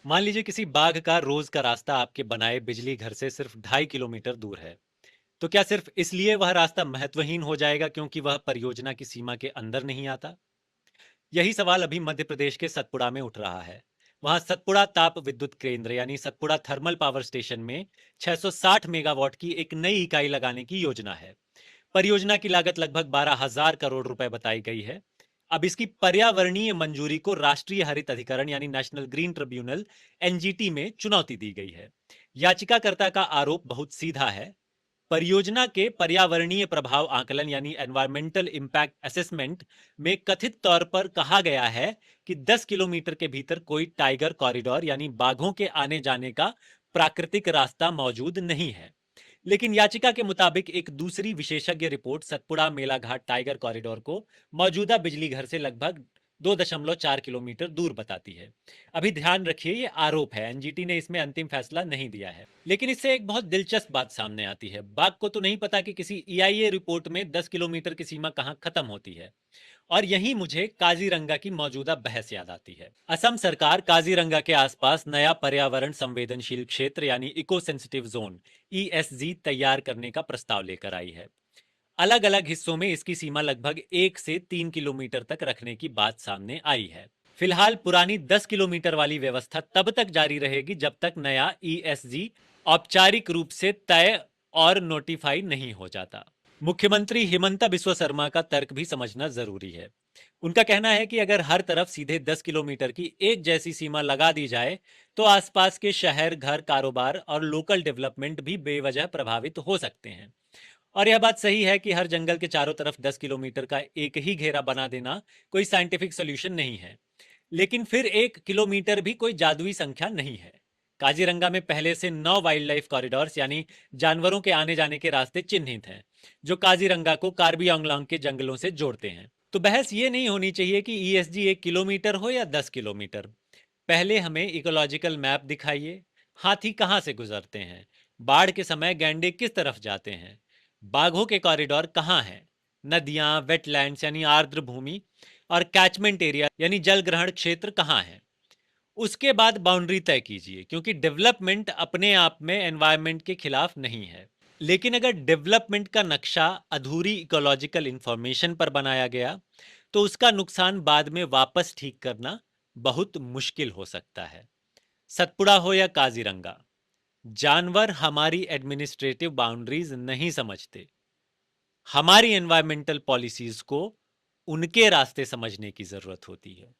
मान लीजिए किसी बाघ का रोज का रास्ता आपके बनाए बिजली घर से सिर्फ 2.5 किलोमीटर दूर है। तो क्या सिर्फ इसलिए वह रास्ता महत्वहीन हो जाएगा क्योंकि वह परियोजना की सीमा के अंदर नहीं आता? यही सवाल अभी मध्य प्रदेश के सतपुड़ा में उठ रहा है। वहां सतपुड़ा ताप विद्युत केंद्र यानी सतपुड़ा थर्मल पावर स्टेशन में 660 मेगावाट की एक नई इकाई लगाने की योजना है। परियोजना की लागत लगभग 12,000 करोड़ रुपए बताई गई है। अब इसकी पर्यावरणीय मंजूरी को राष्ट्रीय हरित अधिकरण यानी नेशनल ग्रीन ट्रिब्यूनल एनजीटी में चुनौती दी गई है। याचिकाकर्ता का आरोप बहुत सीधा है। परियोजना के पर्यावरणीय प्रभाव आकलन यानी एनवायरमेंटल इंपैक्ट असेसमेंट में कथित तौर पर कहा गया है कि 10 किलोमीटर के भीतर कोई टाइगर कॉरिडोर यानी बाघों के आने जाने का प्राकृतिक रास्ता मौजूद नहीं है। लेकिन याचिका के मुताबिक एक दूसरी विशेषज्ञ report Satpura Melaghat tiger corridor को मौजूदा बिजली घर से लगभग 2.4 किलोमीटर दूर बताती है। अभी ध्यान रखिए, ये आरोप है, एनजीटी ने इसमें अंतिम फैसला नहीं दिया है। लेकिन इससे एक बहुत दिलचस्प बात सामने आती है। बाघ को तो नहीं पता कि किसी ईआईए रिपोर्ट में 10 किलोमीटर की सीमा कहां खत्म होती है। और यहीं मुझे काजीरंगा की मौजूदा बहस याद आती है। असम सरकार काजीरंगा के आसपास नया पर्यावरण संवेदनशील क्षेत्र यानी इको सेंसिटिव जोन ईएसजी तैयार करने का प्रस्ताव लेकर आई है। अलग अलग हिस्सों में इसकी सीमा लगभग 1 से 3 किलोमीटर तक रखने की बात सामने आई है। फिलहाल पुरानी 10 किलोमीटर वाली व्यवस्था तब तक जारी रहेगी जब तक नया ईएसजी औपचारिक रूप से तय और नोटिफाई नहीं हो जाता। मुख्यमंत्री हिमंता बिस्वा शर्मा का तर्क भी समझना जरूरी है। उनका कहना है कि अगर हर तरफ सीधे 10 किलोमीटर की एक जैसी सीमा लगा दी जाए तो आसपास के शहर, घर, कारोबार और लोकल डेवलपमेंट भी बेवजह प्रभावित हो सकते हैं। और यह बात सही है कि हर जंगल के चारों तरफ 10 किलोमीटर का एक ही घेरा बना देना कोई साइंटिफिक सॉल्यूशन नहीं है। लेकिन फिर 1 किलोमीटर भी कोई जादुई संख्या नहीं है। काजीरंगा में पहले से 9 वाइल्ड लाइफ कॉरिडोर्स यानी जानवरों के आने जाने के रास्ते चिन्हित हैं, जो काजीरंगा को कार्बी आंगलोंग के जंगलों से जोड़ते हैं। तो बहस ये नहीं होनी चाहिए कि ईएसजी 1 किलोमीटर हो या 10 किलोमीटर। पहले हमें इकोलॉजिकल मैप दिखाइए। हाथी कहाँ से गुजरते हैं, बाढ़ के समय गैंडे किस तरफ जाते हैं, बाघों के कॉरिडोर कहाँ हैं, नदियां, वेटलैंड्स यानी आर्द्र भूमि और कैचमेंट एरिया यानी जल ग्रहण क्षेत्र कहाँ हैं। उसके बाद बाउंड्री तय कीजिए, क्योंकि डेवलपमेंट अपने आप में एनवायरनमेंट के खिलाफ नहीं है। लेकिन अगर डेवलपमेंट का नक्शा अधूरी इकोलॉजिकल इंफॉर्मेशन पर बनाया गया तो उसका नुकसान बाद में वापस ठीक करना बहुत मुश्किल हो सकता है। सतपुड़ा हो या काजीरंगा, जानवर हमारी एडमिनिस्ट्रेटिव बाउंड्रीज नहीं समझते। हमारी एनवायरमेंटल पॉलिसीज को उनके रास्ते समझने की जरूरत होती है।